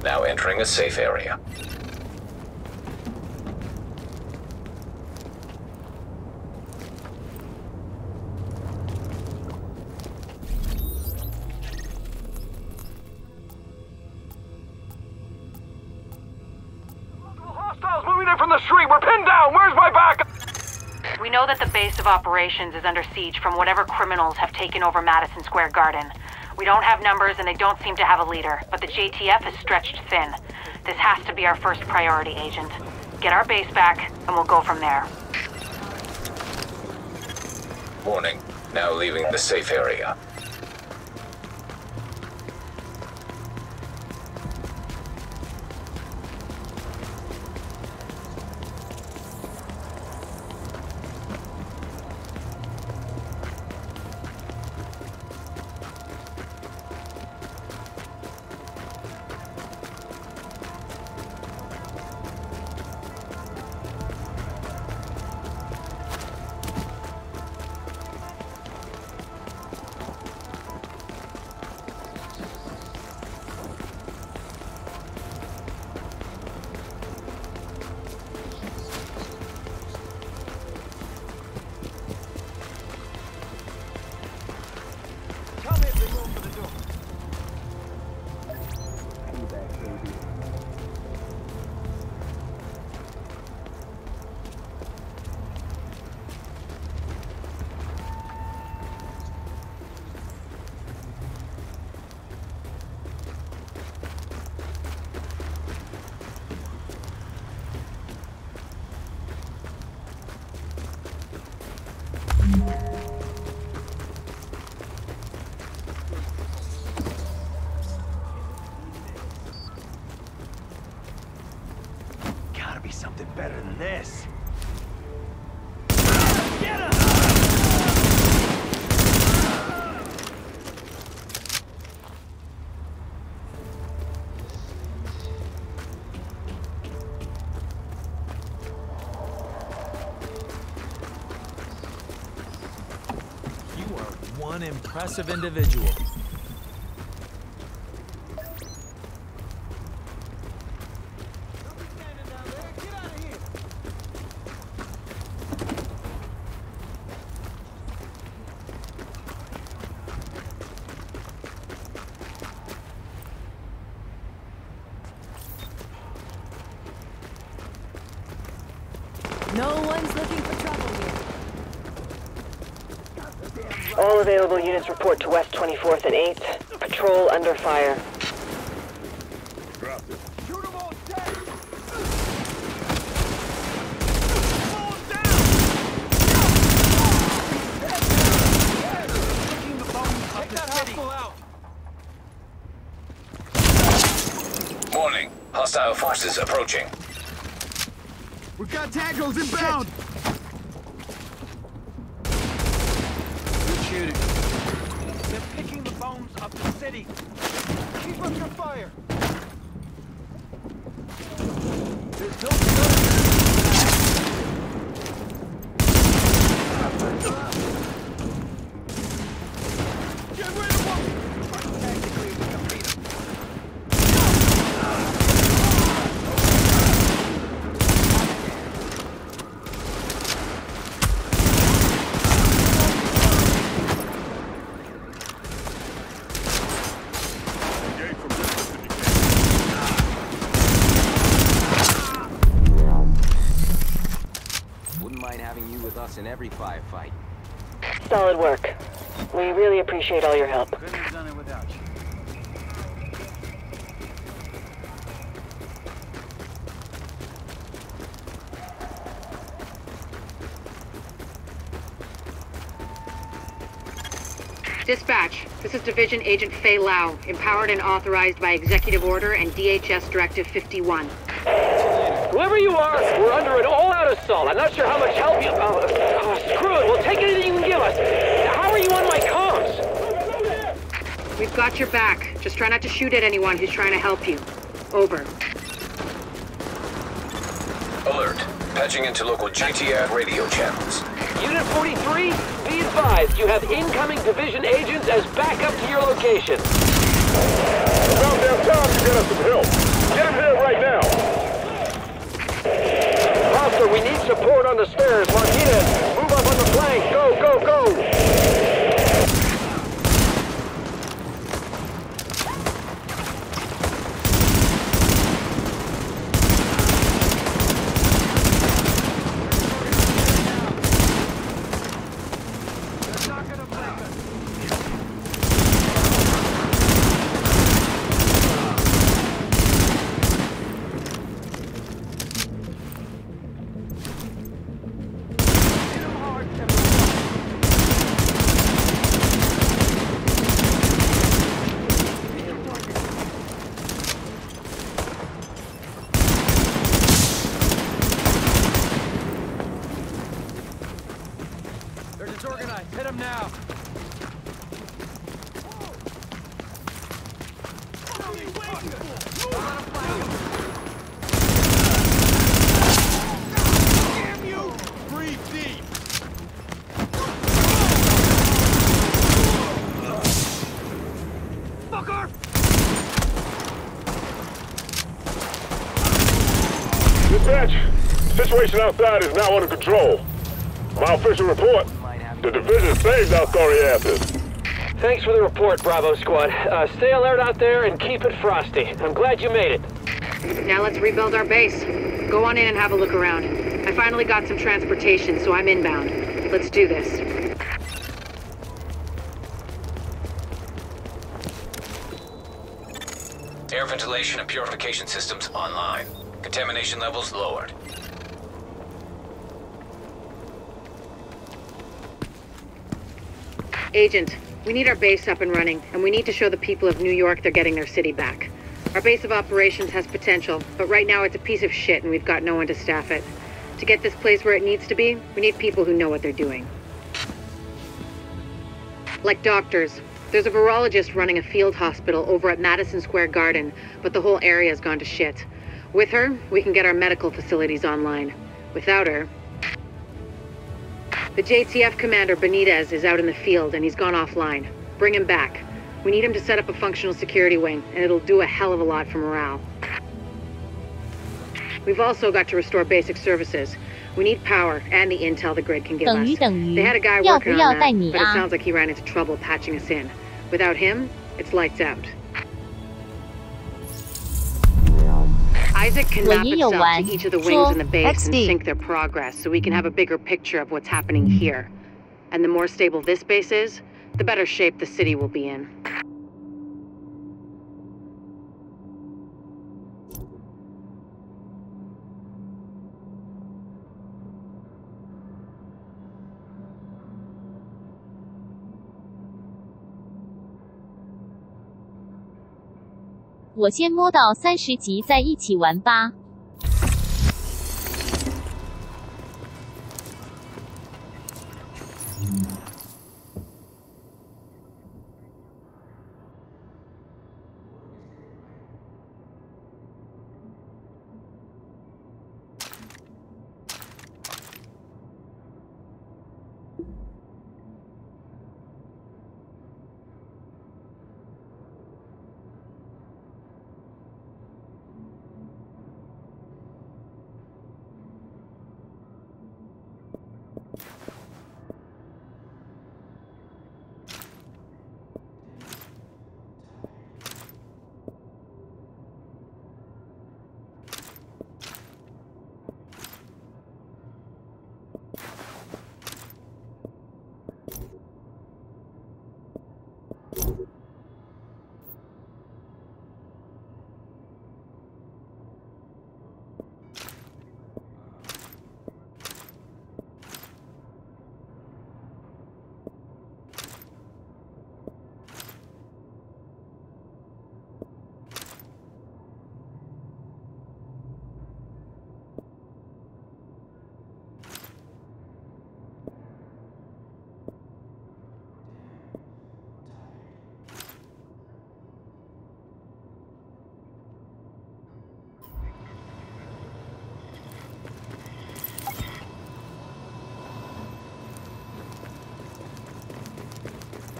Now entering a safe area. Hostiles moving in from the street! We're pinned down! Where's my backup? We know that the base of operations is under siege from whatever criminals have taken over Madison Square Garden. We don't have numbers and they don't seem to have a leader, but the JTF is stretched thin. This has to be our first priority, Agent. Get our base back, and we'll go from there. Warning. Now leaving the safe area. Gotta be something better than this. Get him! You are one impressive individual. No one's looking for trouble here. All available units report to West 24th and 8th. Patrol under fire. Drop it. Shoot them all dead! Warning. Hostile forces approaching. We've got tangos inbound! Good shooting. They're picking the bones of the city. Keep up your fire! There's no Get rid of one! Tactically, we can beat them. Having you with us in every firefight. Solid work. We really appreciate all your help. Couldn't have done it without you. Dispatch, this is Division Agent Fei Lau, empowered and authorized by Executive Order and DHS Directive 51. Whoever you are, we're under an all-out assault. I'm not sure how much help you... screw it. We'll take anything you can give us. How are you on my comms? We've got your back. Just try not to shoot at anyone who's trying to help you. Over. Alert. Patching into local JTF radio channels. Unit 43, be advised, you have incoming division agents as backup to your location. Downtown to get us some help. Victor, we need support on the stairs. Martinez, move up on the flank. Go, go, go! They're disorganized. Hit them now. Damn you! Breathe deep. Fucker! Dispatch, situation outside is now under control. My official report, the division saved our sorry asses. Thanks for the report, Bravo Squad. Stay alert out there and keep it frosty. I'm glad you made it. Now let's rebuild our base. Go on in and have a look around. I finally got some transportation, so I'm inbound. Let's do this. Air ventilation and purification systems online. Contamination levels lowered. Agent, we need our base up and running, and we need to show the people of New York they're getting their city back. Our base of operations has potential, but right now it's a piece of shit and we've got no one to staff it. To get this place where it needs to be, we need people who know what they're doing. Like doctors. There's a virologist running a field hospital over at Madison Square Garden, but the whole area's gone to shit. With her, we can get our medical facilities online. Without her... The JTF commander, Benitez, is out in the field and he's gone offline. Bring him back. We need him to set up a functional security wing, and it'll do a hell of a lot for morale. We've also got to restore basic services. We need power and the intel the grid can give us. They had a guy working on that, but it sounds like he ran into trouble patching us in. Without him, it's lights out. Isaac can map itself to each of the wings in the base and sync their progress so we can have a bigger picture of what's happening here. And the more stable this base is, the better shape the city will be in.我先摸到30级再一起玩吧。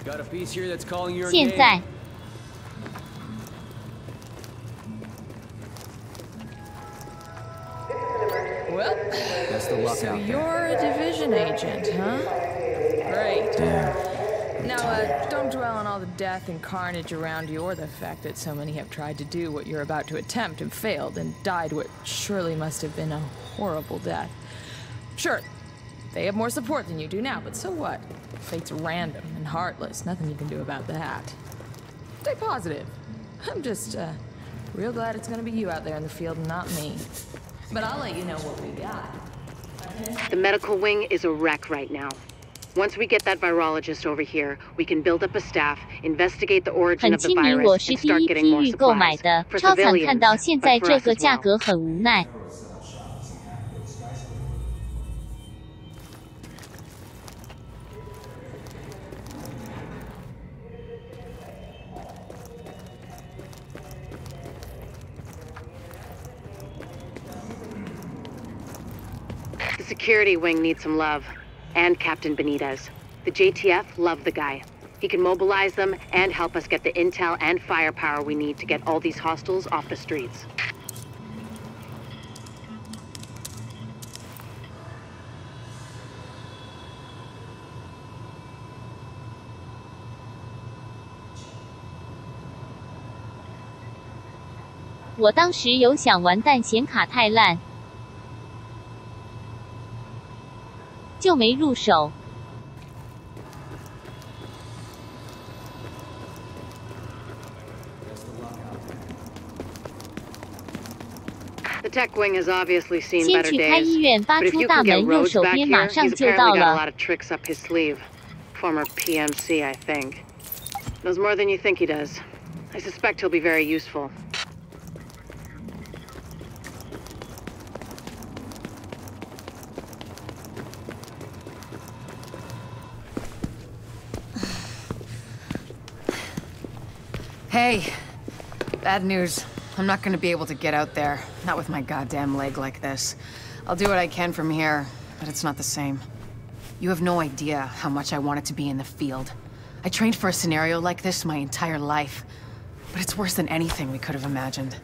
Got a piece here that's calling your 现 name. 在 Order Well, Best of luck so out there. you're a division agent, huh? Great. Now, don't dwell on all the death and carnage around you or the fact that so many have tried to do what you're about to attempt and failed and died what surely must have been a horrible death. Sure, they have more support than you do now, but so what? Fate's random and heartless. Nothing you can do about that. Stay positive. I'm just, real glad it's gonna be you out there in the field and not me. But I'll let you know what we got. The medical wing is a wreck right now. Once we get that virologist over here, we can build up a staff, investigate the origin 很 of the 亲民，我 virus, 是 and 第 start 一 getting 批 more 预购买 supplies 的， for 超惨 civilians, 看到现 but 在 for 这 us 个 as 价 well. 格很无奈。The security wing needs some love, and Captain Benitez. The JTF love the guy. He can mobilize them and help us get the intel and firepower we need to get all these hostiles off the streets. "我当时有想完蛋显卡太烂，就没入手。 The tech wing has obviously seen 先 better 去开 days, 医院，发 but if 出 you 大 can get 门，右 Rhodes 手 back 边马 here, 上 he's 就到 apparently got a 了。 lot of tricks up his sleeve. Former PMC, I think. Knows more than you think he does. I suspect he'll be very useful. Hey, bad news. I'm not gonna be able to get out there. Not with my goddamn leg like this. I'll do what I can from here, but it's not the same. You have no idea how much I wanted to be in the field. I trained for a scenario like this my entire life, but it's worse than anything we could have imagined.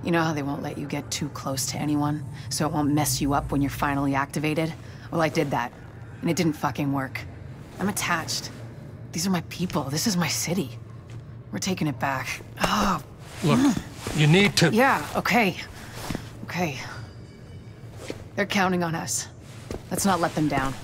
You know how they won't let you get too close to anyone, so it won't mess you up when you're finally activated? Well, I did that, and it didn't fucking work. I'm attached. These are my people. This is my city. We're taking it back. Oh. Look, you need to... Yeah, okay. Okay. They're counting on us. Let's not let them down.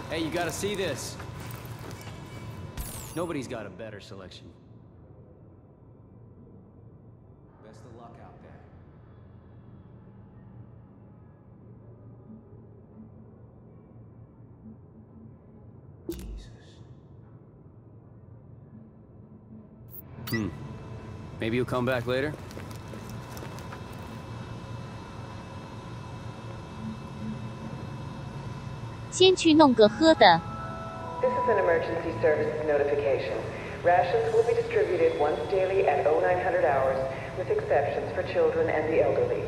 Hey, you gotta see this. Nobody's got a better selection. Best of luck out there. Jesus. Maybe you'll come back later? "先去弄个喝的。 This is an emergency services notification. Rations will be distributed once daily at 0900 hours, with exceptions for children and the elderly.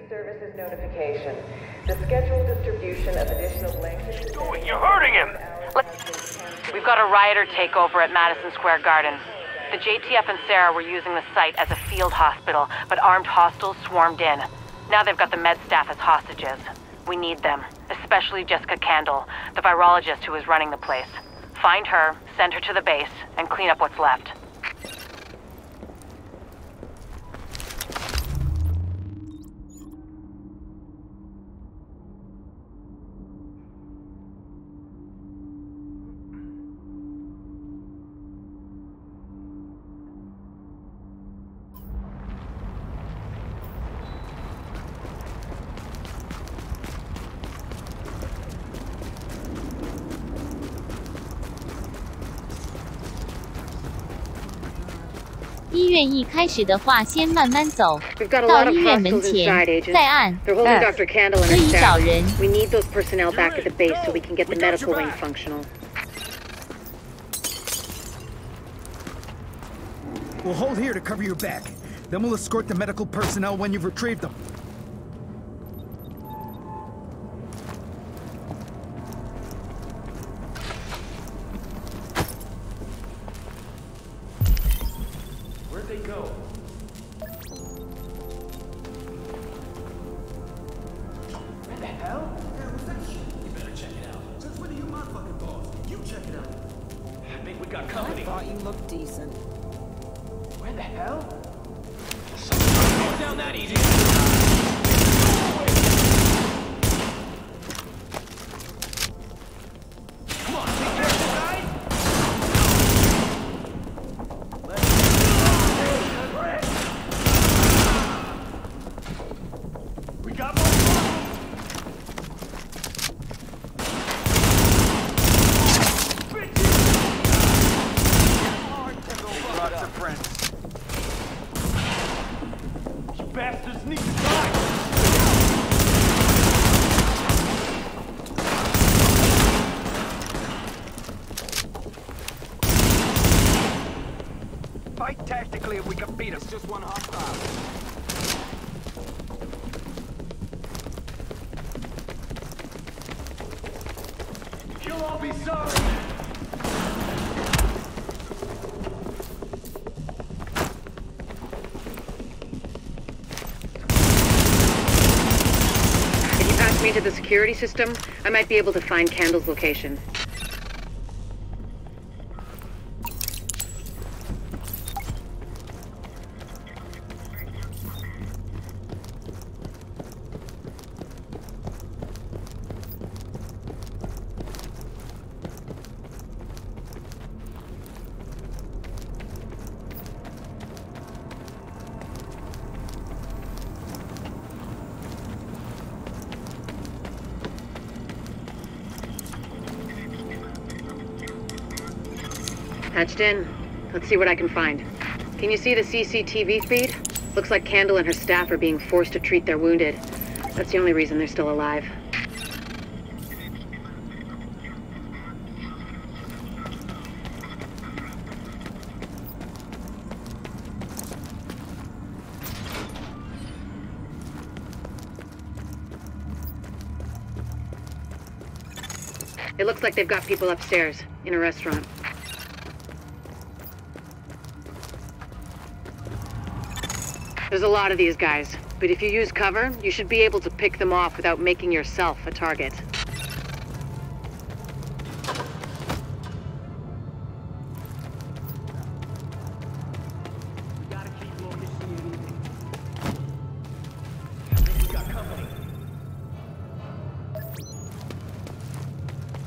Services notification. The scheduled distribution of additional blankets... You're hurting him! We've got a rioter takeover at Madison Square Garden. The JTF and Sarah were using the site as a field hospital, but armed hostiles swarmed in. Now they've got the med staff as hostages. We need them, especially Jessica Candle, the virologist who is running the place. Find her, send her to the base, and clean up what's left.医院一开始的话，先慢慢走，到医院门前，再按 F 可以找人。We need those personnel back at the base so we can get the medical wing functional. We'll hold here to cover your back. Then we'll escort the medical personnel when you've retrieved them. Where'd they go? Where the hell? Yeah, what's that shit? You better check it out. Since when are you my fucking boss? You check it out. I think we got company. I thought you looked decent. Where the hell? Something's going down that easy. Come on, take care of this guy. We got more problems. Lots of friends. You bastards need to die. Fight tactically if we can beat us. Just one hostile. You'll all be sorry. If you pass me to the security system, I might be able to find Candle's location. Patched in. Let's see what I can find. Can you see the CCTV feed? Looks like Candle and her staff are being forced to treat their wounded. That's the only reason they're still alive. It looks like they've got people upstairs, in a restaurant. There's a lot of these guys, but if you use cover, you should be able to pick them off without making yourself a target. We gotta keep looking. I think we got company.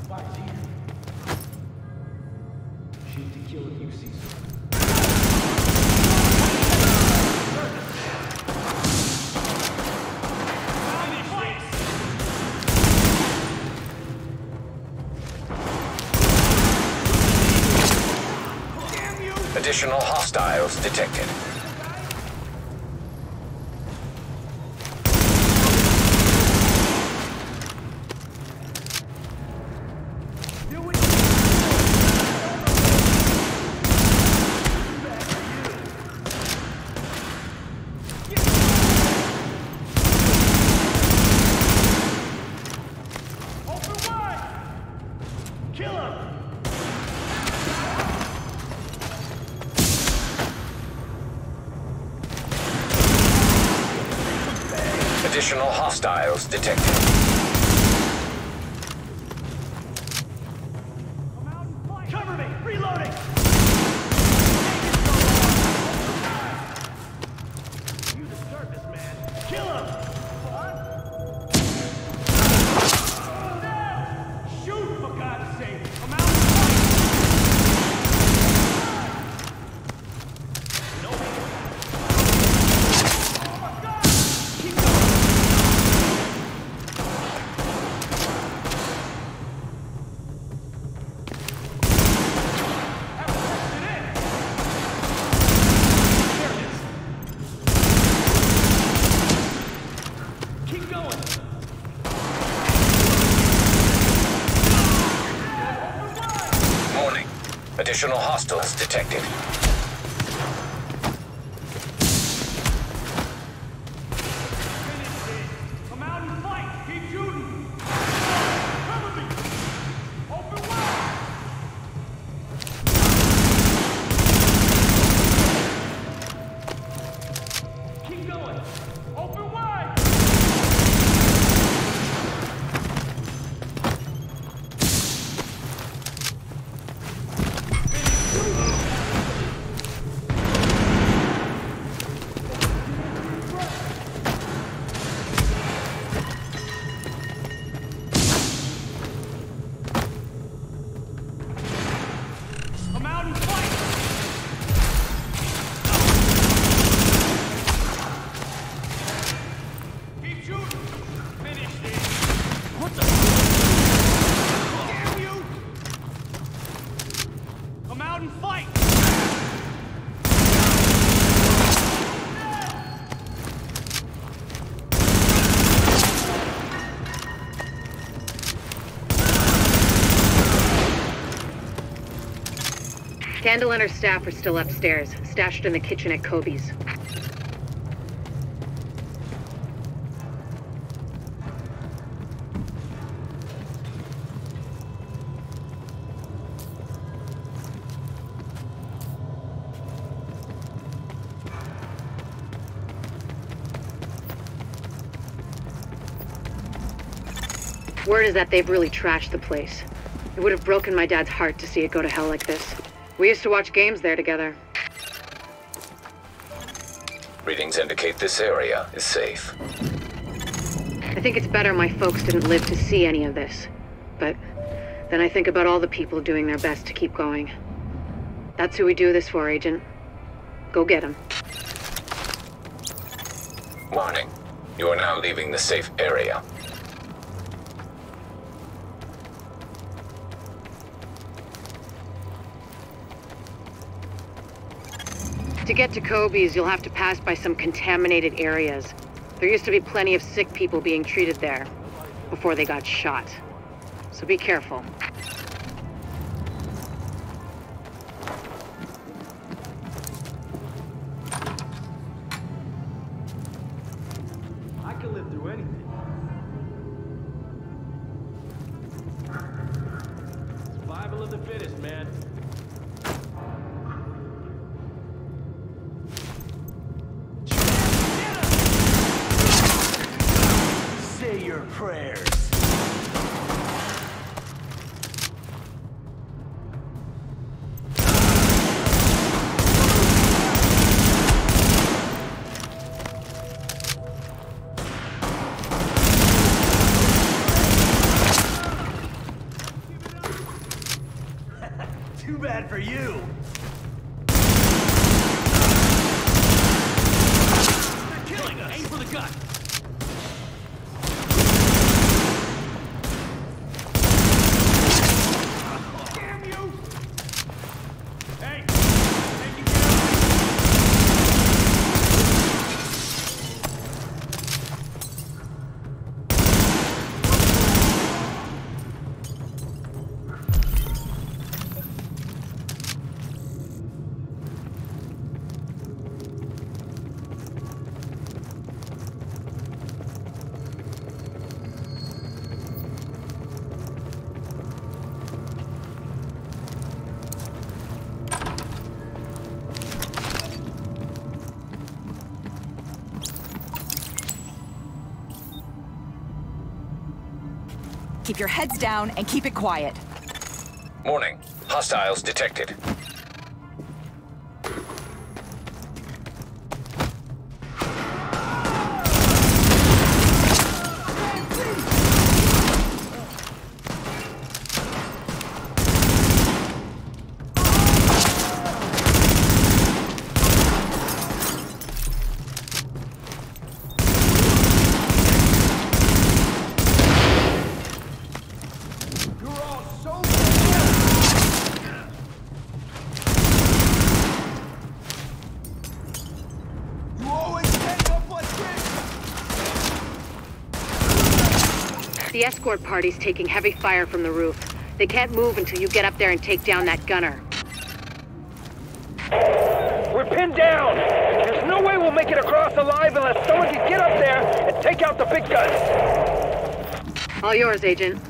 Spy's here. Shoot to kill if you see something. Additional hostiles detected. Additional hostiles detected. Cover me! Reloading! You deserve this, man. Kill him! Shoot, for God's sake! I'm out of Additional hostiles detected. Come out and fight! Keep shooting! Cover me! Open wide! Keep going! Open wide! Candle and her staff are still upstairs, stashed in the kitchen at Kobe's. Word is that they've really trashed the place. It would have broken my dad's heart to see it go to hell like this. We used to watch games there together. Readings indicate this area is safe. I think it's better my folks didn't live to see any of this. But then I think about all the people doing their best to keep going. That's who we do this for, Agent. Go get him. Warning. You are now leaving the safe area. To get to Kobe's, you'll have to pass by some contaminated areas. There used to be plenty of sick people being treated there before they got shot. So be careful. I can live through anything. Survival of the fittest, man. Say your prayers. Too bad for you. They're killing us. Aim for the gut. Damn you! Hey, take you down. Keep your heads down and keep it quiet. Warning. Hostiles detected. The escort party's taking heavy fire from the roof. They can't move until you get up there and take down that gunner. We're pinned down! There's no way we'll make it across alive unless someone can get up there and take out the big guns! All yours, Agent.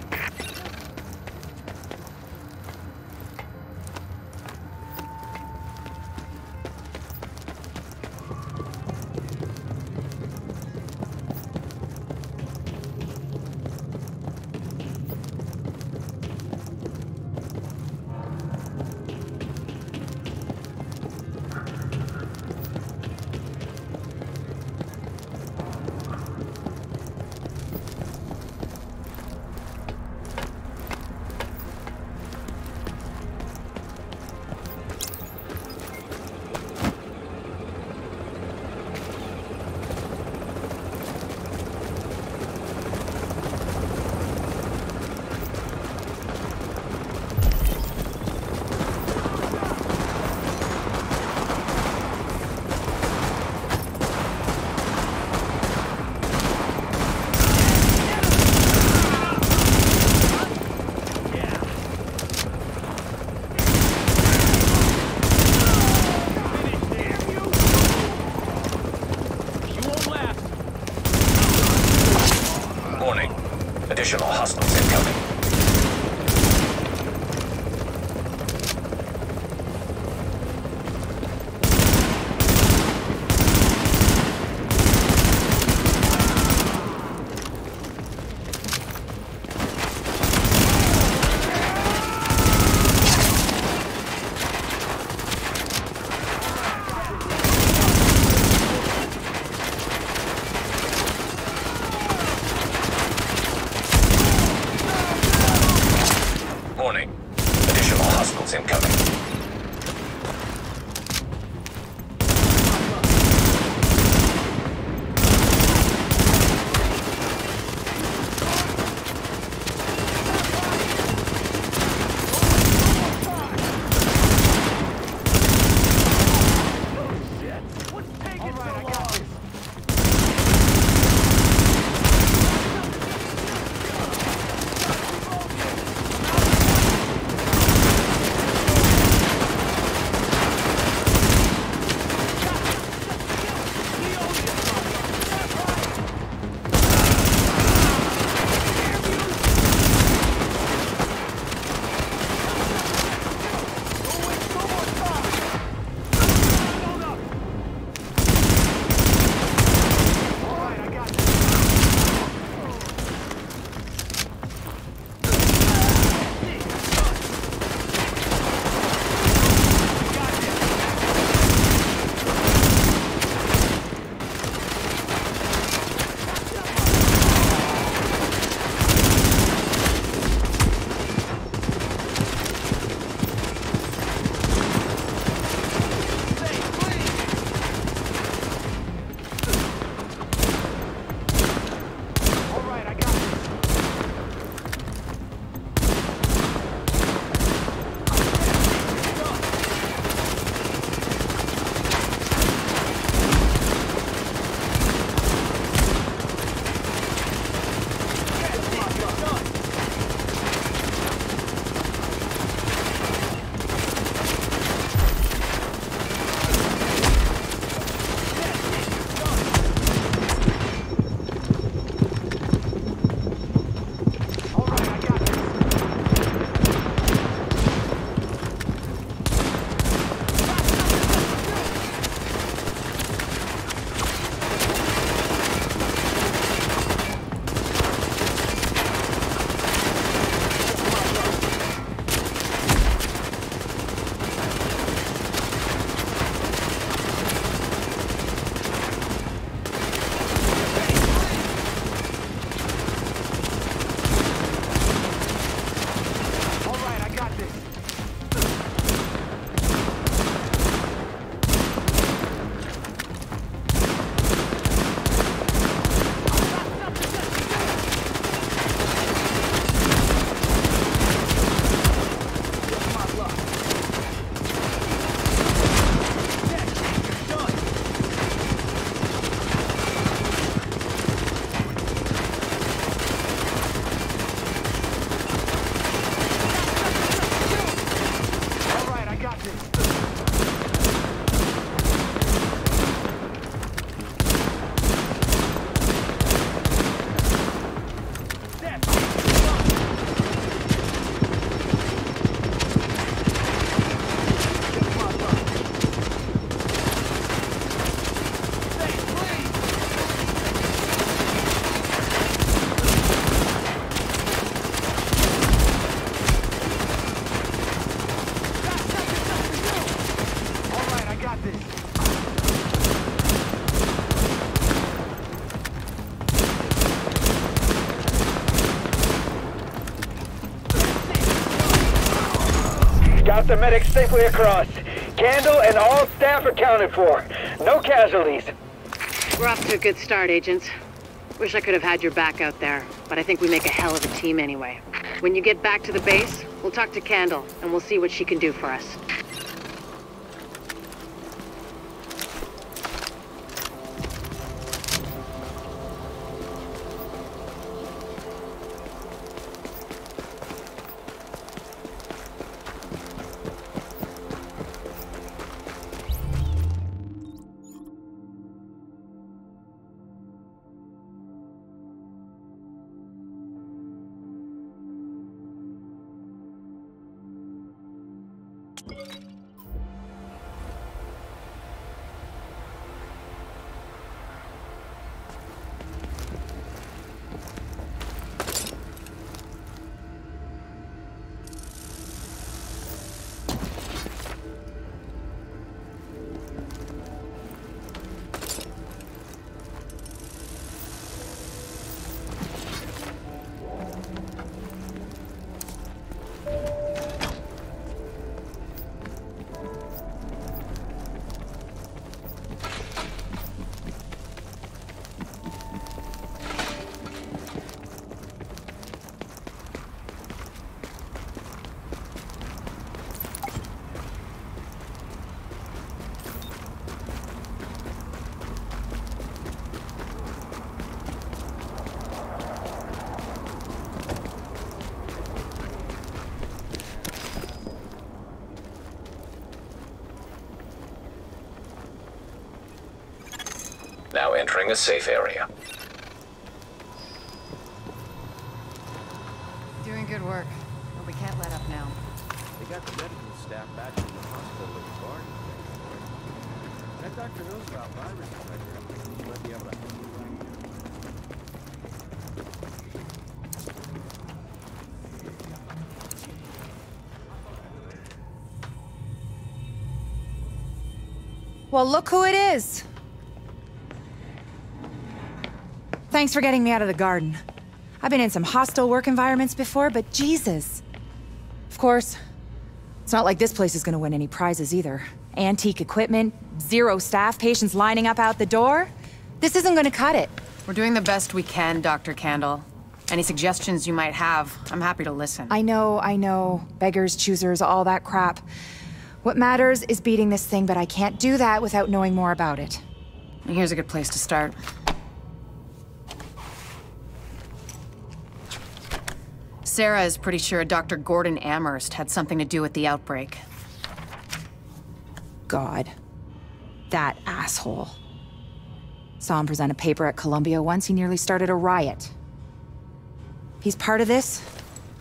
got the medics safely across. Candle and all staff accounted for. No casualties. We're off to a good start, agents. Wish I could have had your back out there, but I think we make a hell of a team anyway. When you get back to the base, we'll talk to Candle, and we'll see what she can do for us. Now entering a safe area. Doing good work, but we can't let up now. They got the medical staff back in the hospital with the guard. That doctor knows about virus infection. He might be able to help you right here. Well, look who it is. Thanks for getting me out of the garden. I've been in some hostile work environments before, but Jesus. Of course, it's not like this place is gonna win any prizes either. Antique equipment, 0 staff, patients lining up out the door. This isn't gonna cut it. We're doing the best we can, Dr. Candle. Any suggestions you might have, I'm happy to listen. I know. Beggars, choosers, all that crap. What matters is beating this thing, but I can't do that without knowing more about it. Here's a good place to start. Sarah is pretty sure Dr. Gordon Amherst had something to do with the outbreak. God. That asshole. Saw him present a paper at Columbia once. He nearly started a riot. He's part of this.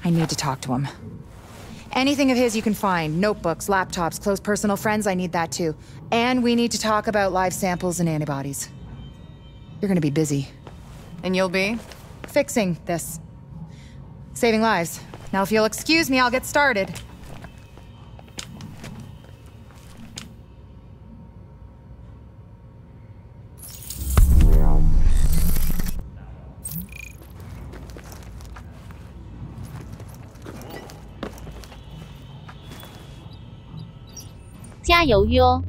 I need to talk to him. Anything of his you can find. Notebooks, laptops, close personal friends, I need that too. And we need to talk about live samples and antibodies. You're gonna be busy. And you'll be? Fixing this. Saving lives. Now if you'll excuse me, I'll get started.加油哟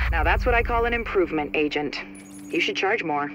！Now that's what I call an improvement, Agent. You should charge more.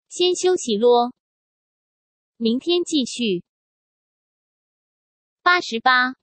先休息咯，明天继续。88